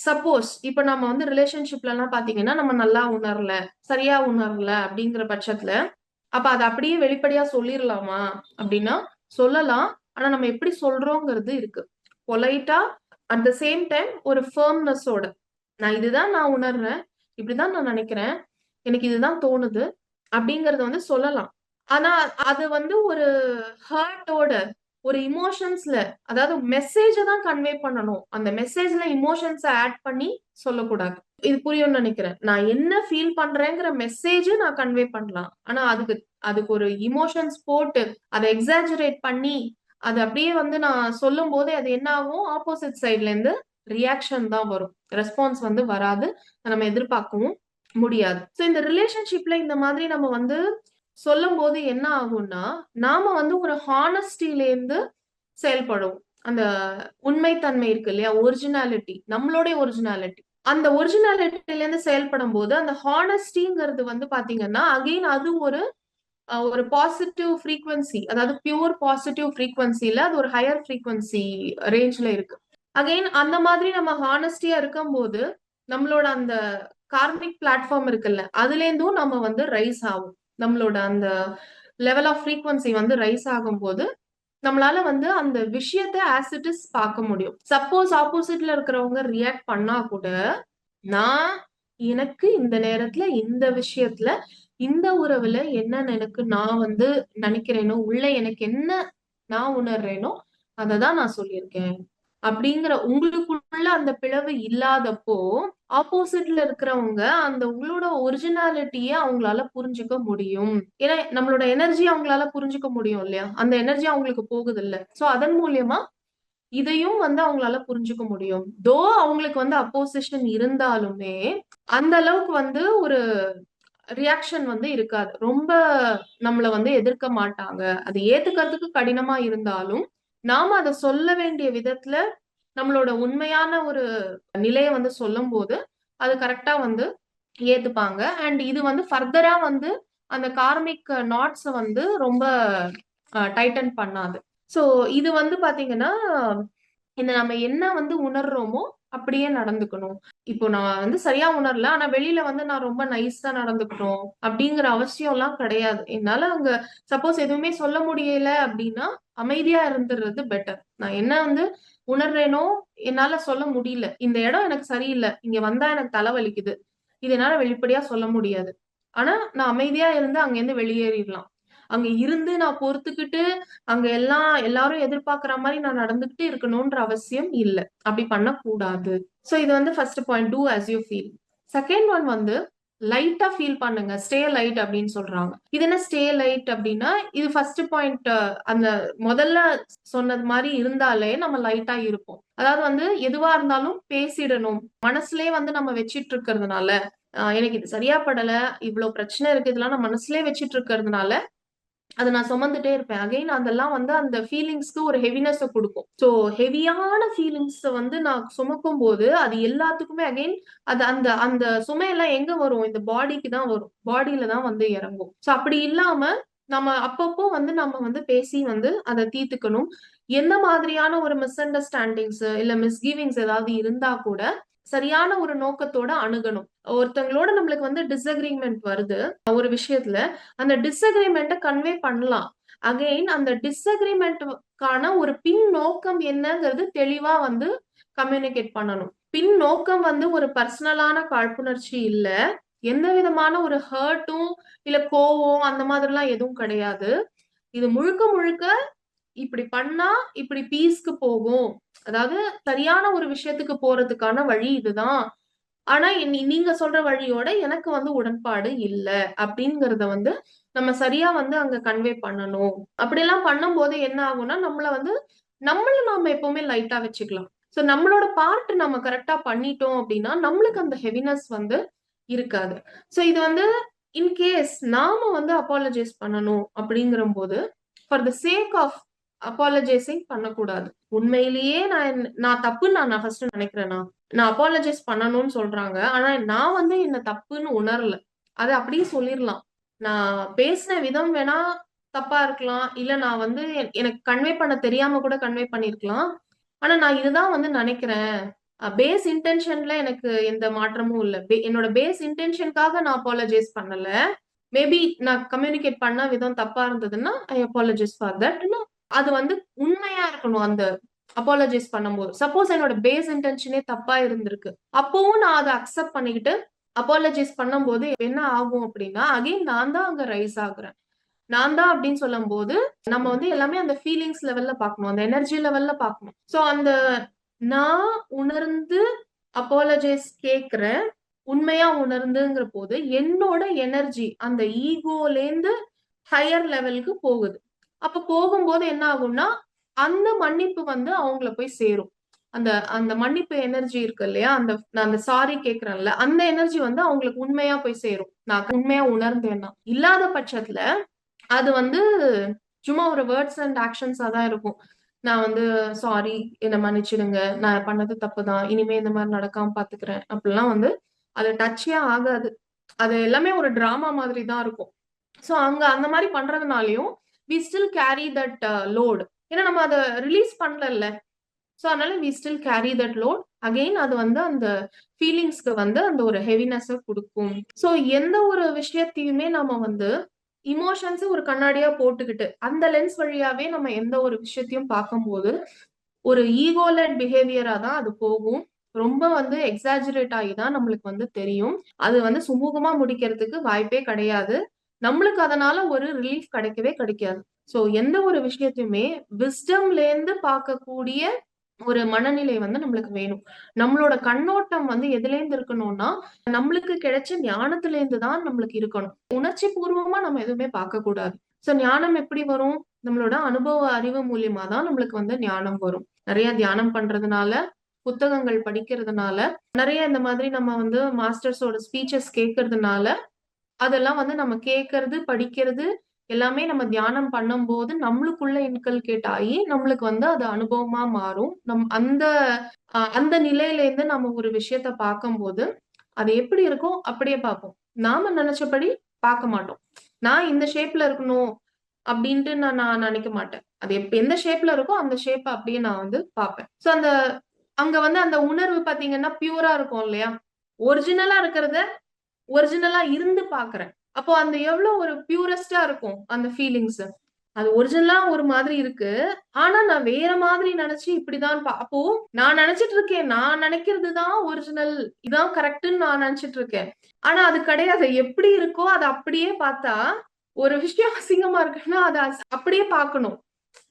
சப்போஸ் இப்ப நம்ம வந்து ரிலேஷன்ஷிப்லலாம் பாத்தீங்கன்னா, நம்ம நல்லா உணரல, சரியா உணரல அப்படிங்கிற பட்சத்துல, அப்ப அத அப்படியே வெளிப்படையா சொல்லிரலாமா? அப்படின்னா, சொல்லலாம். ஆனா நம்ம எப்படி சொல்றோங்கிறது இருக்கு. பொலைட்டா அட் த சேம் டைம் ஒரு ஃபர்ம்னஸோட. நான் உணர்றேன். இப்படிதான் நான் நெனைக்கிறேன். எனக்கு இதுதான் தோணுது. அப்படிங்கறத வந்து சொல்லலாம். ஆனா, அது வந்து ஒரு ஹர்ட்டோட, ஒரு எமோஷன்ஸ்ல அதாவது மெசேஜ தான் கன்வே பண்ணணும். அந்த மெசேஜ்ல எமோஷன்ஸ ஆட் பண்ணி சொல்லக்கூடாது. இது புரியும்னு நெனைக்கிறேன். நான் என்ன ஃபீல் பண்றேங்கிற மெசேஜ நான் கன்வே பண்ணலாம். ஆனா, அதுக்கு அதுக்கு ஒரு எமோஷன்ஸ் போட்டு, அத எக்ஸாஜரேட் பண்ணி, அத அப்படியே வந்து நான் சொல்லும்போதே அது என்ன ஆகும்? ஆப்போசிட் சைட்ல இருந்து ரியாக்ஷன் தான் வரும். ரெஸ்பான்ஸ் வந்து வராது. நம்ம எதிர்பார்க்கவும் முடியாது. சோ இந்த ரிலேஷன்ஷிப்ல இந்த மாதிரி நம்ம வந்து சொல்லும்போது என்ன ஆகும்னா, நாம வந்து ஒரு ஹானஸ்டிலேருந்து செயல்படுவோம். அந்த உண்மைத்தன்மை இருக்கு இல்லையா? ஒரிஜினாலிட்டி. நம்மளுடைய ஒரிஜினாலிட்டி. அந்த ஒரிஜினாலிட்டிலேருந்து செயல்படும்போது, அந்த ஹானஸ்டிங்கிறது வந்து பாத்தீங்கன்னா, அகைன் அது ஒரு பாசிட்டிவ் ஃப்ரீக்வன்சி. அதாவது பியூர் பாசிட்டிவ் ஃப்ரீக்வன்சில அது ஒரு ஹையர் ஃப்ரீக்வன்சி ரேஞ்ச்ல இருக்கு. அகைன் அந்த மாதிரி நம்ம ஹானஸ்டியா இருக்கும்போது, நம்மளோட அந்த கார்மிக் பிளாட்ஃபார்ம் இருக்குல்ல, அதுலேருந்தும் நம்ம வந்து ரைஸ் ஆவோம். நம்மளோட அந்த லெவல் ஆஃப் ஃப்ரீக்வன்சி வந்து ரைஸ் ஆகும்போது, நம்மளால வந்து அந்த விஷயத்த ஆஸ் இட் இஸ் பார்க்க முடியும். சப்போஸ் ஆப்போசிட்ல இருக்கிறவங்க ரியாக்ட் பண்ணா கூட, நான் எனக்கு இந்த நேரத்துல, இந்த விஷயத்துல, இந்த உறவுல எனக்கு நான் வந்து நினைக்கிறேனோ, உள்ள எனக்கு என்ன நான் உணர்றேனோ, அததான் நான் சொல்லியிருக்கேன். அப்படிங்கிற உங்களுக்குள்ள அந்த பிளவு இல்லாதப்போ, ஆப்போசிட்ல இருக்கிறவங்க அந்த உங்களோட ஒரிஜினாலிட்டிய அவங்களால புரிஞ்சுக்க முடியும். ஏன்னா, நம்மளோட எனர்ஜி அவங்களால புரிஞ்சுக்க முடியும் இல்லையா? அந்த எனர்ஜி அவங்களுக்கு போகுதுல்ல. சோ, அதன் மூலியமா இதையும் வந்து அவங்களால புரிஞ்சுக்க முடியும். அவங்களுக்கு வந்து அப்போசிஷன் இருந்தாலுமே, அந்த அளவுக்கு வந்து ஒரு ரியாக்ஷன் வந்து இருக்காது. ரொம்ப நம்மள வந்து எதிர்க்க மாட்டாங்க. அத ஏத்துக்கிறதுக்கு கடினமா இருந்தாலும், நாம அத சொல்ல வேண்டிய விதத்துல நம்மளோட உண்மையான ஒரு நிலைய வந்து சொல்லும்போது, அது கரெக்ட்டா வந்து ஏத்துப்பாங்க. அண்ட் இது வந்து ஃபர்தரா வந்து அந்த கார்மிக் நாட்ஸ வந்து ரொம்ப டைட்டன் பண்ணாது. ஸோ இது வந்து பாத்தீங்கன்னா, இந்த நம்ம என்ன வந்து உணர்றோமோ, அப்படியே நடந்துக்கணும். இப்போ நான் வந்து சரியா உணரல. ஆனா வெளியில வந்து நான் ரொம்ப நைஸா நடந்துக்கணும். அப்படிங்கிற அவசியம்லாம் கிடையாது. என்னால அங்க சப்போஸ் எதுவுமே சொல்ல முடியல அப்படின்னா, அமைதியா இருந்துர்றது பெட்டர். நான் என்ன வந்து உணர்றேனோ, என்னால சொல்ல முடியல. இந்த இடம் எனக்கு சரியில்ல. இங்க வந்தா எனக்கு தலை வலிக்குது. இது என்னால வெளிப்படையா சொல்ல முடியாது. ஆனா, நான் அமைதியா இருந்து அங்கேருந்து வெளியேறிறலாம். அங்க இருந்து நான் பொறுத்துக்கிட்டு, அங்க எல்லாரும் எதிர்பார்க்கிற மாரி நான் நடந்துகிட்டு இருக்கணும்ன்ற அவசியம் இல்ல. அப்படி பண்ணக்கூடாது. சோ இது வந்து first point to as you feel. Second one வந்து லைட்டா ஃபீல் பண்ணுங்க. ஸ்டே லைட் அப்படின்னு சொல்றாங்க. இது என்ன ஸ்டே லைட் அப்படின்னா, இது ஃபர்ஸ்ட் பாயிண்ட் அந்த முதல்ல சொன்னது மாரி இருந்தாலே நம்ம லைட்டா இருப்போம். அதாவது வந்து எதுவா இருந்தாலும் பேசிடணும். மனசுலயே வந்து நம்ம வச்சிட்டு இருக்கிறதுனால, எனக்கு இது சரியா படல, இவ்ளோ பிரச்சனை இருக்கு. இதெல்லாம் நான் மனசுலயே வச்சிட்டு இருக்கிறதுனால, அத நான் சுமந்துட்டே இருப்பேன். அகைன் அதெல்லாம் வந்து அந்த ஃபீலிங்ஸ்க்கு ஒரு ஹெவினஸ குடுக்கும். ஸோ ஹெவியான ஃபீலிங்ஸ வந்து நான் சுமக்கும்போது, அது எல்லாத்துக்குமே அகைன் அது அந்த அந்த சுமையெல்லாம் எங்க வரும்? இந்த பாடிக்கு தான் வரும். பாடில தான் வந்து இறங்கும். ஸோ அப்படி இல்லாம, நம்ம அப்பப்போ வந்து நம்ம வந்து பேசி வந்து அத தீர்த்துக்கணும். எந்த மாதிரியான ஒரு மிஸ் அண்டர்ஸ்டாண்டிங்ஸ் இல்ல மிஸ்கிவிங்ஸ் ஏதாவது இருந்தா கூட, சரியான ஒரு நோக்கத்தோட அணுகணும். ஒருத்தங்களோட நம்மளுக்கு வந்து டிஸ்அக்ரீமென்ட் வருது, ஒரு விஷயத்துல. அந்த டிஸ்அக்ரிமெண்ட்ட கன்வே பண்ணலாம். அகைன் அந்த டிஸ்அக்ரிமெண்ட்டுக்கான ஒரு பின் நோக்கம் என்னங்கிறது தெளிவா வந்து கம்யூனிகேட் பண்ணணும். பின் நோக்கம் வந்து ஒரு பர்சனலான காழ்ப்புணர்ச்சி இல்ல. எந்த விதமான ஒரு ஹர்ட்டும் இல்ல கோவம் அந்த மாதிரிலாம் எதுவும் கிடையாது. இது முழுக்க முழுக்க இப்படி பண்ணா இப்படி பீஸ்க்கு போகும். அதாவது சரியான ஒரு விஷயத்துக்கு போறதுக்கான வழி இதுதான். ஆனா நீங்க சொல்ற வழியோட எனக்கு வந்து உடன்பாடு இல்ல அப்படிங்கறத வந்து நம்ம சரியா வந்து அங்க கன்வே பண்ணணும். அப்படியெல்லாம் பண்ணும்போது என்ன ஆகும்னா நம்மள நாம எப்பவுமே லைட்டா வச்சுக்கலாம். சோ நம்மளோட பார்ட் நம்ம கரெக்ட்டா பண்ணிட்டோம் அப்படின்னா நம்மளுக்கு அந்த ஹெவினஸ் வந்து இருக்காது. சோ இது வந்து இன் கேஸ் நாம வந்து அப்பாலஜைஸ் பண்ணணும் அப்படிங்கிறபோது for the sake of apologising பண்ணக்கூடாது. உண்மையிலேயே நான் தப்புன்னு நான் ஃபர்ஸ்ட் நினைக்கிறேனா, நான் அப்பாலஜைஸ் பண்ணணும்னு சொல்றாங்க. ஆனா நான் வந்து என்ன தப்புன்னு உணரல. அத அப்படியே சொல்லிரலாம். நான் பேசின விதம் வேணா தப்பா இருக்கலாம். இல்ல நான் வந்து எனக்கு கன்வே பண்ண தெரியாம கூட கன்வே பண்ணியிருக்கலாம். ஆனா நான் இதுதான் வந்து நினைக்கிறேன். பேஸ் இன்டென்ஷன்ல எனக்கு எந்த மாற்றமும் இல்ல. என்னோட பேஸ் இன்டென்ஷன்க்காக நான் அப்பாலஜைஸ் பண்ணல. மேபி நான் கம்யூனிகேட் பண்ண விதம் தப்பா இருந்ததுன்னா, ஐ அப்பாலஜைஸ் ஃபார் தட்ன்னு அது வந்து உண்மையா இருக்கணும் அந்த அப்பாலஜைஸ் பண்ணும்போது. சப்போஸ் என்னோட பேஸ் இன்டென்ஷனே தப்பா இருந்திருக்கு. அப்பவும் நான் அத அக்செப்ட் பண்ணிக்கிட்டு அப்பாலஜைஸ் பண்ணும்போது என்ன ஆகும் அப்படின்னா, அகைன் நான் தான் அங்க ரைஸ் ஆகுறேன். நான் தான் அப்படின்னு சொல்லும்போது, நம்ம வந்து எல்லாமே அந்த ஃபீலிங்ஸ் லெவல்ல பார்க்கணும். அந்த எனர்ஜி லெவல்ல பார்க்கணும். சோ அந்த நான் உணர்ந்து அப்பாலஜைஸ் கேட்கிறேன். உண்மையா உணர்ந்துங்கிற போது, என்னோட எனர்ஜி அந்த ஈகோலேருந்து ஹையர் லெவலுக்கு போகுது. அப்ப போகும்போது என்ன ஆகும்னா, அந்த மன்னிப்பு வந்து அவங்கள போய் சேரும். அந்த அந்த மன்னிப்பு எனர்ஜி இருக்கு இல்லையா? நான் அந்த சாரி கேட்கிறேன்ல, அந்த எனர்ஜி வந்து அவங்களுக்கு உண்மையா போய் சேரும். நான் உண்மையா உணர்ந்தேன்னா. இல்லாத பட்சத்துல அது வந்து சும்மா ஒரு வேர்ட்ஸ் அண்ட் ஆக்ஷன்ஸா தான் இருக்கும். நான் வந்து சாரி, என்ன மன்னிச்சிடுங்க. நான் பண்ணது தப்பு தான். இனிமே இந்த மாரி நடக்காம பார்த்துக்கிறேன். அப்படிலாம் வந்து அது டச்சே ஆகாது. அது எல்லாமே ஒரு டிராமா மாதிரி தான் இருக்கும். சோ அங்க அந்த மாரி பண்றதுனாலயும், we still carry that load. ஏன்னா நம்ம அத ரிலீஸ் பண்ணலல்ல. சோ அதனால we still carry that load. Again அது வந்து அந்த ஃபீலிங்ஸ்க்கு வந்து அந்த ஒரு ஹெவினஸ குடுக்கும். சோ எந்த ஒரு விஷயத்தையுமே நம்ம வந்து இமோஷன்ஸ் ஒரு கண்ணாடியா போட்டுக்கிட்டு, அந்த லென்ஸ் வழியாவே நம்ம எந்த ஒரு விஷயத்தையும் பார்க்கும்போது, ஒரு ஈகோ லெட் பிஹேவியரா தான் அது போகும். ரொம்ப வந்து எக்ஸாஜரேட் ஆகி தான் நம்மளுக்கு வந்து தெரியும். அது வந்து சுமூகமா முடிக்கிறதுக்கு வாய்ப்பே கிடையாது. நம்மளுக்கு அதனால ஒரு ரிலீஃப் கிடைக்கவே கிடைக்காது. சோ எந்த ஒரு விஷயத்தையுமே விஸ்டம்லேருந்து பார்க்கக்கூடிய ஒரு மனநிலை வந்து நம்மளுக்கு வேணும். நம்மளோட கண்ணோட்டம் வந்து எதுலேருந்து இருக்கணும்னா, நம்மளுக்கு கிடைச்ச ஞானத்திலேருந்து தான் நம்மளுக்கு இருக்கணும். உணர்ச்சி பூர்வமா நம்ம எதுவுமே பார்க்கக்கூடாது. சோ ஞானம் எப்படி வரும்? நம்மளோட அனுபவ அறிவு மூலியமா தான் நம்மளுக்கு வந்து ஞானம் வரும். நெறைய தியானம் பண்றதுனால, புத்தகங்கள் படிக்கிறதுனால, நெறைய இந்த மாதிரி நம்ம வந்து மாஸ்டர்ஸோட ஸ்பீச்சஸ் கேட்கறதுனால, அதெல்லாம் வந்து நம்ம கேட்கறது, படிக்கிறது எல்லாமே நம்ம தியானம் பண்ணும்போது நம்மளுக்குள்ள இன்கல்கேட் ஆயி, நம்மளுக்கு வந்து அது அனுபவமா மாறும். அந்த நிலையிலேருந்து நம்ம ஒரு விஷயத்த பார்க்கும்போது, அது எப்படி இருக்கோ அப்படியே பார்ப்போம். நாம நெனச்சபடி பார்க்க மாட்டோம். நான் இந்த ஷேப்ல இருக்கணும் அப்படின்ட்டு நான் நெனைக்க மாட்டேன். அது எந்த ஷேப்ல இருக்கோ அந்த ஷேப்ப அப்படியே நான் வந்து பார்ப்பேன். சோ அங்க வந்து அந்த உணர்வு பார்த்தீங்கன்னா, பியூரா இருக்கும் இல்லையா? ஒரிஜினலா இருக்கிறத ஒரிஜினலா இருந்து பார்க்குறேன். அப்போ அந்த எவ்ளோ ஒரு பியூரஸ்ட்டா இருக்கும் அந்த ஃபீலிங்ஸ். அது ஒரிஜினலா ஒரு மாதிரி இருக்கு. ஆனா நான் வேற மாதிரி நெனச்சு இப்படிதான் அப்போ நான் நெனச்சுட்டு இருக்கேன். நான் நெனைக்கிறது தான் ஒரிஜினல். இதான் கரெக்ட்ன்னு நான் நெனச்சுட்டு இருக்கேன். ஆனா அது கிடையாது. எப்படி இருக்கோ அத அப்படியே பார்த்தா, ஒரு விஷயம் அசிங்கமா இருக்குன்னா, அத அப்படியே பார்க்கணும்.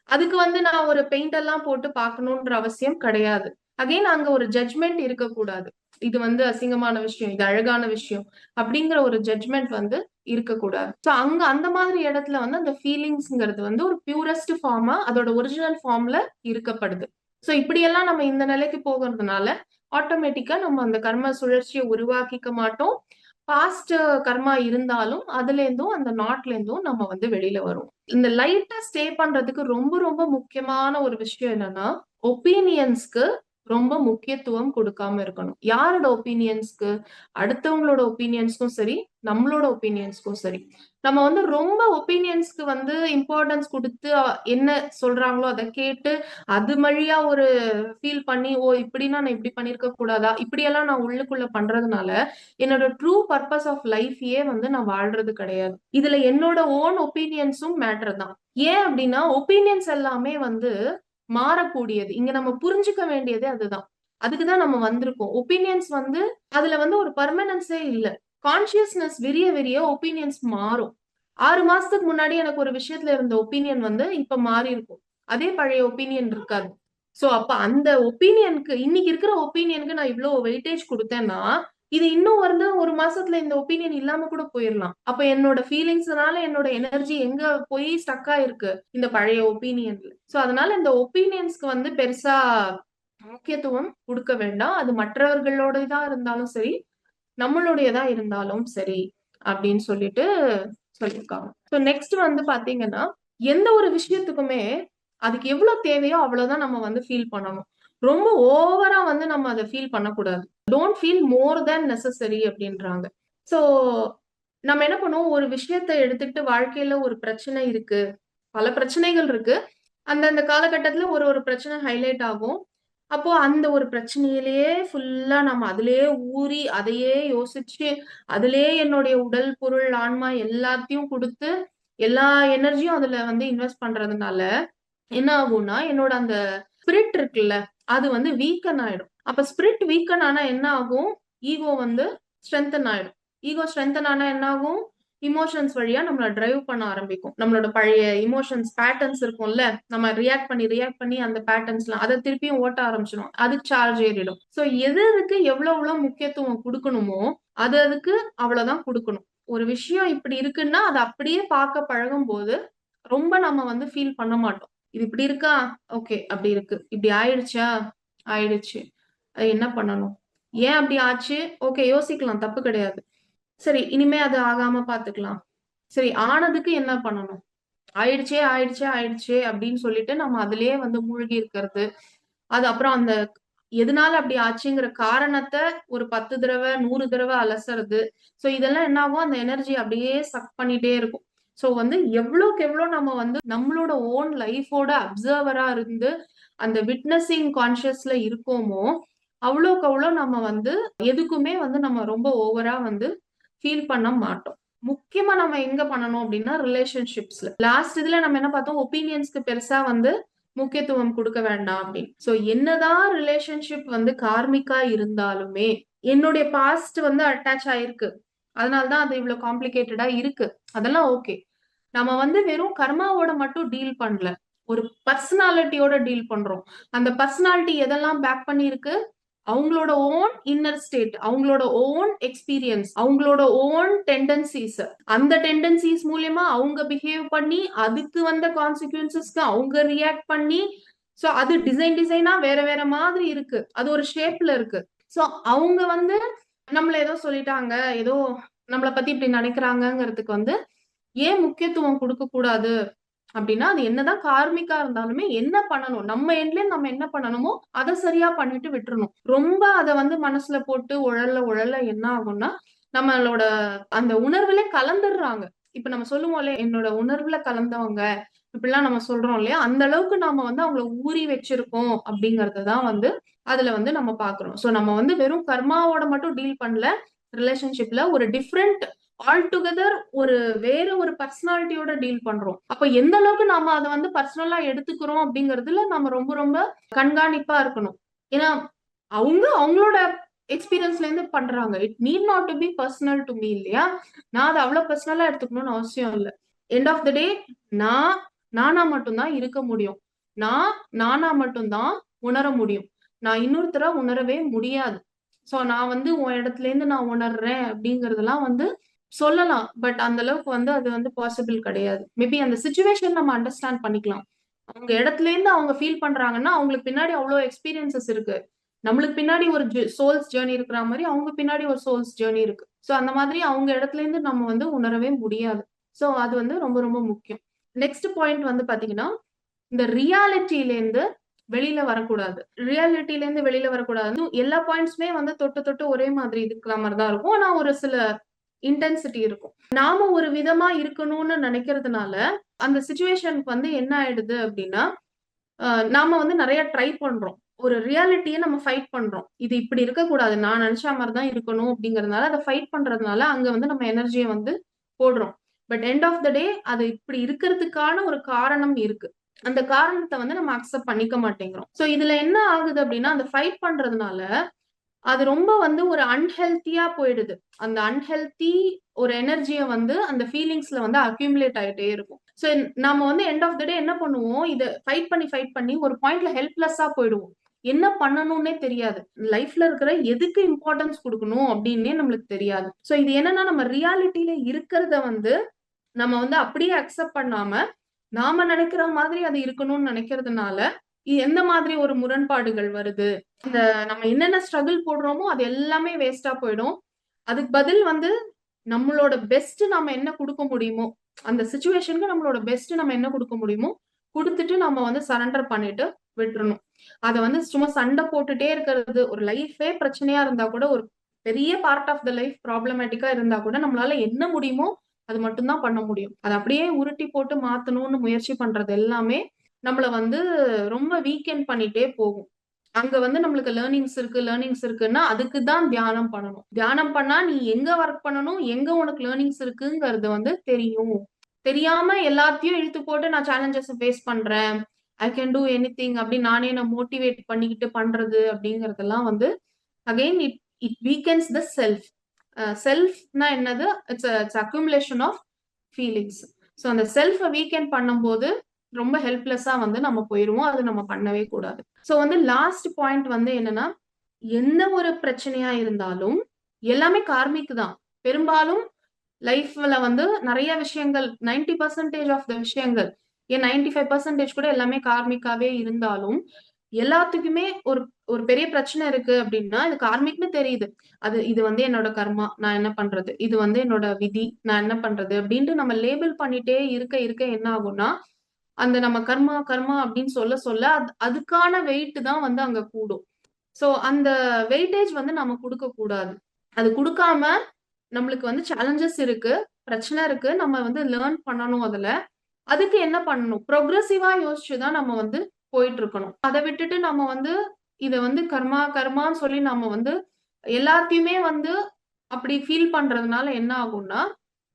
அதுக்கு வந்து நான் ஒரு பெயிண்ட் எல்லாம் போட்டு பார்க்கணுன்ற அவசியம் கிடையாது. அகைன் அங்க ஒரு ஜட்ஜ்மென்ட் இருக்கக்கூடாது. இது வந்து அசிங்கமான விஷயம். இது அழகான விஷயம். அப்படிங்கிற ஒரு ஜட்ஜ்மென்ட் வந்து இருக்கக்கூடாது. சோ அங்க அந்த மாதிரி இடத்துல வந்து அந்த ஃபீலிங்ஸ்ங்கிறது வந்து ஒரு பியூரஸ்ட் ஃபார்மா அதோட ஒரிஜினல் ஃபார்ம்ல இருக்கப்படுது. சோ இப்படியெல்லாம் நம்ம இந்த நிலைக்கு போகறதுனால, ஆட்டோமேட்டிக்கா நம்ம அந்த கர்ம சுழற்சிய உருவாக்கிக்க மாட்டோம். பாஸ்ட் கர்மா இருந்தாலும், அதுலேருந்தும் அந்த நாட்லேருந்தும் நம்ம வந்து வெளில வருவோம். இந்த லைட்டா ஸ்டே பண்றதுக்கு ரொம்ப ரொம்ப முக்கியமான ஒரு விஷயம் என்னன்னா, ஒப்பீனியன்ஸ்க்கு ரொம்ப முக்கியத்துவம் கொடுக்காம இருக்கணும். யாரோட ஒப்பீனியன்ஸ்க்கு? அடுத்தவங்களோட ஒப்பீனியன்ஸ்க்கும் சரி, நம்மளோட ஒப்பீனியன்ஸ்க்கும் சரி. நம்ம வந்து ரொம்ப ஒப்பீனியன்ஸ்க்கு வந்து இம்பார்ட்டன்ஸ் குடுத்து என்ன சொல்றாங்களோ அத கேட்டு, அது வழியா ஒரு ஃபீல் பண்ணி, "ஓ! இப்படின்னா நான் இப்படி பண்ணியிருக்க கூடாதா?" இப்படியெல்லாம் நான் உள்ளுக்குள்ள பண்றதுனால, என்னோட ட்ரூ பர்ப்பஸ் ஆஃப் லைஃப்பயே வந்து நான் வாழ்றது கிடையாது. இதுல என்னோட ஓன் ஒப்பீனியன்ஸும் மேட்டர் தான். ஏன் அப்படின்னா, ஒப்பீனியன்ஸ் எல்லாமே வந்து மாறக்கூடியது. இங்க நம்ம புரிஞ்சுக்க வேண்டியது அதுதான். அதுக்கு தான் நம்ம வந்திருக்கோம். ஒப்பீனியன்ஸ் வந்து அதுல வந்து ஒரு பெர்மனன்ஸே இல்ல. கான்ஷியஸ்னஸ் விரிய விரிய ஒப்பீனியன்ஸ் மாறும். 6 மாசத்துக்கு முன்னாடி எனக்கு ஒரு விஷயத்துல இருந்த ஒப்பீனியன் வந்து இப்ப மாறி இருக்கும். அதே பழைய ஒப்பீனியன் இருக்காது. சோ அப்ப அந்த ஒப்பீனியன்க்கு இன்னைக்கு இருக்கிற ஒப்பீனியன்க்கு நான் இவ்ளோ வெயிட்டேஜ் குடுத்தேன்னா, இது இன்னும் வந்து 1 மாசத்துல இந்த ஒப்பீனியன் இல்லாம கூட போயிரலாம். அப்ப என்னோட ஃபீலிங்ஸ்னால என்னோட எனர்ஜி எங்க போய் ஸ்டக் ஆயிருக்கு? இந்த பழைய ஒப்பீனியன்ல. சோ அதனால இந்த ஒப்பீனியன்ஸ்க்கு வந்து பெருசா முக்கியத்துவம் குடுக்க வேண்டாம். அது மற்றவர்களோடதா இருந்தாலும் சரி, நம்மளுடையதா இருந்தாலும் சரி, அப்படின்னு சொல்லிட்டு சொல்லியிருக்காங்க. சோ நெக்ஸ்ட் வந்து பாத்தீங்கன்னா, எந்த ஒரு விஷயத்துக்குமே அதுக்கு எவ்ளோ தேவையோ அவ்வளவுதான் நம்ம வந்து ஃபீல் பண்ணணும். ரொம்ப ஓவரா வந்து நம்ம அத ஃபீல் பண்ணக்கூடாது. Don't feel more than necessary அப்படின்றாங்க. சோ நம்ம என்ன பண்ணுவோம், ஒரு விஷயத்த எடுத்துக்கிட்டு வாழ்க்கையில ஒரு பிரச்சனை இருக்கு. பல பிரச்சனைகள் இருக்கு. அந்தந்த காலகட்டத்துல ஒரு ஒரு பிரச்சனை ஹைலைட் ஆகும். அப்போ அந்த ஒரு பிரச்சனையிலேயே ஃபுல்லா நம்ம அதிலேயே ஊறி, அதையே யோசிச்சு, அதிலேயே என்னுடைய உடல், பொருள், ஆன்மா எல்லாத்தையும் குடுத்து, எல்லா எனர்ஜியும் அதுல வந்து இன்வெஸ்ட் பண்றதுனால, என்ன ஆகும்னா, என்னோட அந்த ஸ்பிரிட் இருக்குல்ல, அது வந்து வீக்கன் ஆயிடும். அப்ப ஸ்பிரிட் வீக்கன் ஆனா என்ன ஆகும்? ஈகோ வந்து ஸ்ட்ரெங்தன் ஆயிடும். ஈகோ ஸ்ட்ரெங்தன் ஆனா என்ன ஆகும்? எமோஷன்ஸ் வழியா நம்மள டிரைவ் பண்ண ஆரம்பிக்கும். நம்மளோட பழைய எமோஷன்ஸ் பேட்டர்ன்ஸ் இருக்கும்ல, நம்ம ரியாக்ட் பண்ணி அந்த பேட்டர்ன்ஸ்லாம் அத திருப்பியும் ஓட்ட ஆரம்பிச்சுரும். அதுக்கு சார்ஜ் ஏறிடும். சோ எது எதுக்கு எவ்வளோ எவ்வளோ முக்கியத்துவம் குடுக்கணுமோ, அது அதுக்கு அவ்வளோதான் குடுக்கணும். ஒரு விஷயம் இப்படி இருக்குன்னா, அத அப்படியே பார்க்க பழகும்போது, ரொம்ப நம்ம வந்து ஃபீல் பண்ண மாட்டோம். இது இப்படி இருக்கா? ஓகே. அப்படி இருக்கு. இப்படி ஆயிடுச்சா? ஆயிடுச்சு. என்ன பண்ணணும்? ஏன் அப்படி ஆச்சு? ஓகே யோசிக்கலாம். தப்பு கிடையாது. சரி இனிமே அது ஆகாம பாத்துக்கலாம். சரி ஆனதுக்கு என்ன பண்ணணும்? ஆயிடுச்சே அப்படின்னு சொல்லிட்டு நம்ம அதிலேயே வந்து மூழ்கி இருக்கிறது. அது அப்புறம் அந்த எதனால அப்படி ஆச்சுங்கிற காரணத்த ஒரு 10 தடவ, 100 தடவ அலசுறது. சோ இதெல்லாம் என்ன ஆகும்? அந்த எனர்ஜி அப்படியே சக் பண்ணிட்டே இருக்கும். சோ வந்து எவ்வளோக்கு எவ்வளோ நம்ம வந்து நம்மளோட ஓன் லைஃபோட அப்சர்வரா இருந்து, அந்த விட்னஸிங் கான்ஷியஸ்ல இருக்கோமோ, அவ்வளோக்கு அவ்வளோ நம்ம வந்து எதுக்குமே வந்து நம்ம ரொம்ப ஓவரா வந்து ஃபீல் பண்ண மாட்டோம். முக்கியமா நம்ம எங்க பண்ணணும் அப்டின்னா, ரிலேஷன்ஷிப்ஸ்ல. லாஸ்ட் இதுல நம்ம என்ன பார்த்தோம், ஒப்பீனியன்ஸ்க்கு பெருசா வந்து முக்கியத்துவம் குடுக்க வேண்டாம் அப்டின்னு. சோ என்னதான் ரிலேஷன்ஷிப் வந்து கார்மிக்கா இருந்தாலுமே, என்னுடைய பாஸ்ட் வந்து அட்டாச் ஆயிருக்கு. அதனால தான் அது இவ்ளோ காம்ப்ளிகேட்டடா இருக்கு. அதெல்லாம் ஓகே. நம்ம வந்து வெறும் கர்மாவோட மட்டும் டீல் பண்ணல. ஒரு பர்சனாலிட்டியோட டீல் பண்றோம். அந்த பர்சனாலிட்டி எதெல்லாம் பேக் பண்ணியிருக்கு? அவங்களோட ஓன் இன்னர் ஸ்டேட், அவங்களோட ஓன் எக்ஸ்பீரியன்ஸ், அவங்களோட ஓன் டெண்டன்சிஸ். அந்த டெண்டன்சிஸ் மூலியமா அவங்க பிஹேவ் பண்ணி, அதுக்கு வந்த கான்சிக்வென்சஸ்க்கு அவங்க ரியாக்ட் பண்ணி, சோ அது டிசைனா வேற வேற மாதிரி இருக்கு. அது ஒரு ஷேப்ல இருக்கு. சோ அவங்க வந்து நம்மள ஏதோ சொல்லிட்டாங்க, ஏதோ நம்மள பத்தி இப்படி நினைக்கிறாங்கங்கிறதுக்கு வந்து ஏன் முக்கியத்துவம் குடுக்கக் கூடாது அப்டின்னா, அது என்னதான் கார்மிக்கா இருந்தாலுமே என்ன பண்ணணும்? நம்ம எண்ட்ல நம்ம என்ன பண்ணணுமோ, அத சரியா பண்ணிட்டு விட்டுறணும். ரொம்ப அத வந்து மனசுல போட்டு உழல என்ன ஆகும்னா, நம்மளோட அந்த உணர்வுலே கலந்துர்றாங்க. இப்ப நம்ம சொல்லுவோம்ல, என்னோட உணர்வுல கலந்தவங்க, இப்படிலாம் நம்ம சொல்றோம் இல்லையா? அந்த அளவுக்கு நாம வந்து அவங்கள ஊறி வச்சிருக்கோம் அப்படிங்கிறத தான் வந்து அதுல வந்து நம்ம பார்க்கிறோம். சோ நம்ம வந்து வெறும் கர்மாவோட மட்டும் டீல் பண்ணல. ரிலேஷன்ஷிப்ல ஒரு டிஃபரெண்ட் ஆல் டுகெதர் ஒரு வேற ஒரு பர்சனாலிட்டியோட டீல் பண்றோம். அப்ப எந்த அளவுக்கு நாம அத வந்து பர்சனலா எடுத்துக்கிறோம் அப்படிங்கிறதுல நம்ம ரொம்ப ரொம்ப கண்காணிப்பா இருக்கணும். ஏன்னா, அவங்க அவங்களோட எக்ஸ்பீரியன்ஸ்ல இருந்து பண்றாங்க. It need not to be personal to me இல்லையா? நான் அத அவ்வளவு பெர்சனலா எடுத்துக்கணும்னு அவசியம் இல்ல. எண்ட் ஆஃப் த டே நான் நானா மட்டும் தான் இருக்க முடியும். நான் நானா மட்டும் தான் உணர முடியும். நான் இன்னொருத்தர உணரவே முடியாது. சோ நான் வந்து உன் இடத்துல இருந்து நான் உணர்றேன் அப்படிங்கிறதெல்லாம் வந்து சொல்லலாம். பட் அந்த அளவுக்கு வந்து அது வந்து பாசிபிள் கிடையாது. மேபி அந்த சிச்சுவேஷன் நம்ம அண்டர்ஸ்டாண்ட் பண்ணிக்கலாம். அவங்க இடத்துல இருந்து அவங்க ஃபீல் பண்றாங்கன்னா, அவங்களுக்கு பின்னாடி அவ்ளோ எக்ஸ்பீரியன்ஸஸ் இருக்கு. நம்மளுக்கு பின்னாடி ஒரு சோல்ஸ் ஜர்னி இருக்கிற மாரி, அவங்க பின்னாடி ஒரு சோல்ஸ் ஜர்னி இருக்கு. சோ அந்த மாதிரி அவங்க இடத்துல இருந்து நம்ம வந்து உணரவே முடியாது. சோ அது வந்து ரொம்ப ரொம்ப முக்கியம். நெக்ஸ்ட் பாயிண்ட் வந்து பாத்தீங்கன்னா, இந்த ரியாலிட்டில இருந்து வெளியில வரக்கூடாது. ரியாலிட்டில இருந்து வெளியில வரக்கூடாது. எல்லா பாயிண்ட்ஸுமே வந்து தொட்டு தொட்டு ஒரே மாதிரி இருக்கிற மாரி தான் இருக்கும். ஆனா ஒரு சில இன்டென்சிட்டி இருக்கும். நாம ஒரு விதமா இருக்கணும்னு நெனைக்கிறதுனால, அந்த சிச்சுவேஷனுக்கு வந்து என்ன ஆயிடுது அப்டின்னா, நாம வந்து நெறைய ட்ரை பண்றோம். ஒரு ரியாலிட்டிய நம்ம ஃபைட் பண்றோம். இது இப்படி இருக்கக்கூடாது. நான் நெனச்ச மாரி தான் இருக்கணும் அப்படிங்கிறதுனால, அத ஃபைட் பண்றதுனால, அங்க வந்து நம்ம எனர்ஜிய வந்து போடுறோம். பட் எண்ட் ஆஃப் த டே அது இப்படி இருக்கிறதுக்கான ஒரு காரணம் இருக்கு. அந்த காரணத்த வந்து நம்ம அக்செப்ட் பண்ணிக்க மாட்டேங்கிறோம். சோ இதுல என்ன ஆகுது அப்படின்னா, அந்த ஃபைட் பண்றதுனால அது ரொம்ப வந்து ஒரு அன்ஹெல்த்தியா போயிடுது. அந்த அன்ஹெல்த்தி ஒரு எனர்ஜிய வந்து அந்த ஃபீலிங்ஸ்ல வந்து அக்யூமுலேட் ஆயிட்டே இருக்கும். சோ நாம வந்து எண்ட் ஆஃப் த டே என்ன பண்ணுவோம், இத ஃபைட் பண்ணி ஒரு பாயிண்ட்ல ஹெல்ப்லெஸ்ஸா போயிடுவோம். என்ன பண்ணணும்னே தெரியாது. லைஃப்ல இருக்கிற எதுக்கு இம்பார்ட்டன்ஸ் குடுக்கணும் அப்டின்னே நம்மளுக்கு தெரியாது. சோ இது என்னன்னா நம்ம ரியாலிட்டில இருக்கிறத வந்து நம்ம வந்து அப்படியே அக்செப்ட் பண்ணாம, நாம நெனைக்கிற மாதிரி அது இருக்கணும்னு நெனைக்கிறதுனால, எந்த மாதிரி ஒரு முரண்பாடுகள் வருது. இந்த நம்ம என்னென்ன ஸ்ட்ரகிள் போடுறோமோ, அது எல்லாமே வேஸ்ட்டா போயிடும். அதுக்கு பதில் வந்து நம்மளோட பெஸ்ட் நம்ம என்ன குடுக்க முடியுமோ, அந்த சிச்சுவேஷனுக்கு நம்மளோட பெஸ்ட் நம்ம என்ன குடுக்க முடியுமோ, குடுத்துட்டு நம்ம வந்து சரண்டர் பண்ணிட்டு விட்டுறணும். அத வந்து சும்மா சண்ட போட்டுட்டே இருக்கிறது, ஒரு லைஃபே பிரச்சனையா இருந்தா கூட, ஒரு பெரிய பார்ட் ஆஃப் த லைஃப் ப்ராப்ளமேட்டிக்கா இருந்தா கூட, நம்மளால என்ன முடியுமோ, அது மட்டும் தான் பண்ண முடியும். அத அப்படியே உருட்டி போட்டு மாத்தணும்னு முயற்சி பண்றது எல்லாமே, நம்மள வந்து ரொம்ப வீக்கெண்ட் பண்ணிட்டே போகும். அங்க வந்து நம்மளுக்கு லேர்னிங்ஸ் இருக்குன்னா, அதுக்கு தான் தியானம் பண்ணணும். தியானம் பண்ணா நீ எங்க வொர்க் பண்ணணும், எங்க உனக்கு லேர்னிங்ஸ் இருக்குங்கிறது வந்து தெரியும். தெரியாம எல்லாத்தையும் இழுத்து போட்டு நான் சேலஞ்சஸ ஃபேஸ் பண்றேன். ஐ கேன் டூ எனிதிங் அப்படின்னு நானே என்ன மோட்டிவேட் பண்ணிக்கிட்டு பண்றது அப்படிங்கிறதெல்லாம் வந்து again it weakens the self. செல்ஃப்னா என்னது? It's accumulation of feelings. So அந்த செல்ஃப வீக்கெண்ட் பண்ணும்போது ரொம்ப ஹெல்ப்லெஸ்ஸா வந்து நம்ம போயிருவோம். அது நம்ம பண்ணவே கூடாது. சோ வந்து லாஸ்ட் பாயிண்ட் வந்து என்னன்னா, எந்த ஒரு பிரச்சனையா இருந்தாலும் எல்லாமே தான். பெரும்பாலும் லைஃப்ல வந்து நெறைய விஷயங்கள் 90% ஆஃப் த விஷயங்கள், ஏன் 95% கூட எல்லாமே கார்மிக்காவே இருந்தாலும், எல்லாத்துக்குமே ஒரு ஒரு பெரிய பிரச்சனை இருக்கு அப்டின்னா, இது கார்மிக்ன்னு தெரியுது. இது வந்து என்னோட கர்மா. நான் என்ன பண்றது? இது வந்து என்னோட விதி. நான் என்ன பண்றது? அப்டின்ட்டு நம்ம லேபிள் பண்ணிட்டே இருக்க என்ன ஆகும்னா, அந்த நம்ம கர்மா, கர்மா அப்டின்னு சொல்ல அதுக்கான வெயிட் தான் வந்து அங்க கூடும். சோ அந்த வெயிட்டேஜ் வந்து நம்ம குடுக்கக் கூடாது. அது குடுக்காம நம்மளுக்கு வந்து சேலஞ்சஸ் இருக்கு, பிரச்சனை இருக்கு. நம்ம வந்து லேர்ன் பண்ணணும் அதுல. அதுக்கு என்ன பண்ணணும்? ப்ரொக்ரெசிவா யோசிச்சு தான் நம்ம வந்து போயிட்டு இருக்கணும். அத விட்டுட்டு நம்ம வந்து இத வந்து கர்மா, கர்மான்னு சொல்லி நம்ம வந்து எல்லாத்தையுமே வந்து அப்படி ஃபீல் பண்றதுனால என்ன ஆகும்னா,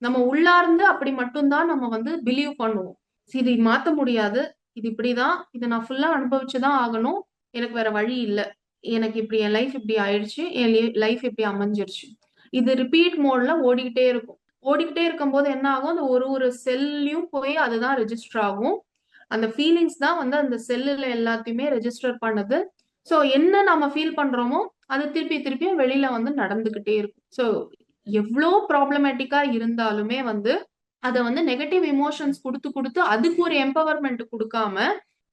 நம்ம உள்ளார்ந்து அப்படி மட்டும் தான் நம்ம வந்து பிலீவ் பண்ணுவோம். இது மாத்த முடியாது. இது இப்படிதான். இத நான் ஃபுல்லா அனுபவிச்சு தான் ஆகணும். எனக்கு வேற வழி இல்ல. எனக்கு இப்படி என் லைஃப் இப்படி ஆயிடுச்சு. என் லைஃப் இப்படி அமைஞ்சிருச்சு. இது ரிப்பீட் மோட்ல ஓடிக்கிட்டே இருக்கும். ஓடிக்கிட்டே இருக்கும்போது என்ன ஆகும்? அந்த ஒரு ஒரு செல்லயும் போய் அதுதான் ரெஜிஸ்டர் ஆகும். அந்த ஃபீலிங்ஸ் தான் வந்து அந்த செல்லுல எல்லாத்தையுமே ரெஜிஸ்டர் பண்ணுது. சோ என்ன நம்ம ஃபீல் பண்றோமோ, அது திருப்பியும் வெளியில வந்து நடந்துகிட்டே இருக்கும். சோ எவ்ளோ ப்ராப்ளமேட்டிக்கா இருந்தாலுமே வந்து, அத வந்து நெகட்டிவ் எமோஷன்ஸ் குடுத்து அதுக்கு ஒரு எம்பவர்மென்ட் குடுக்காம,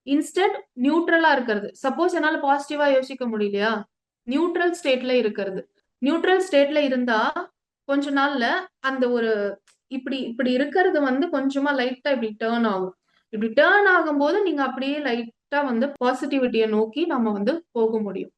இன்ஸ்டெட் நியூட்ரலா இருக்கிறது. சப்போஸ் என்னால பாசிட்டிவா யோசிக்க முடியலையா? நியூட்ரல் ஸ்டேட்ல இருக்கிறது. நியூட்ரல் ஸ்டேட்ல இருந்தா, கொஞ்ச நாள்ல அந்த ஒரு இப்படி இப்படி இருக்கிறது வந்து கொஞ்சமா லைட்டா இப்படி டர்ன் ஆகும். இப்படி டர்ன் ஆகும்போது, நீங்க அப்படியே லைட்டா வந்து பாசிட்டிவிட்டிய நோக்கி நம்ம வந்து போக முடியும்.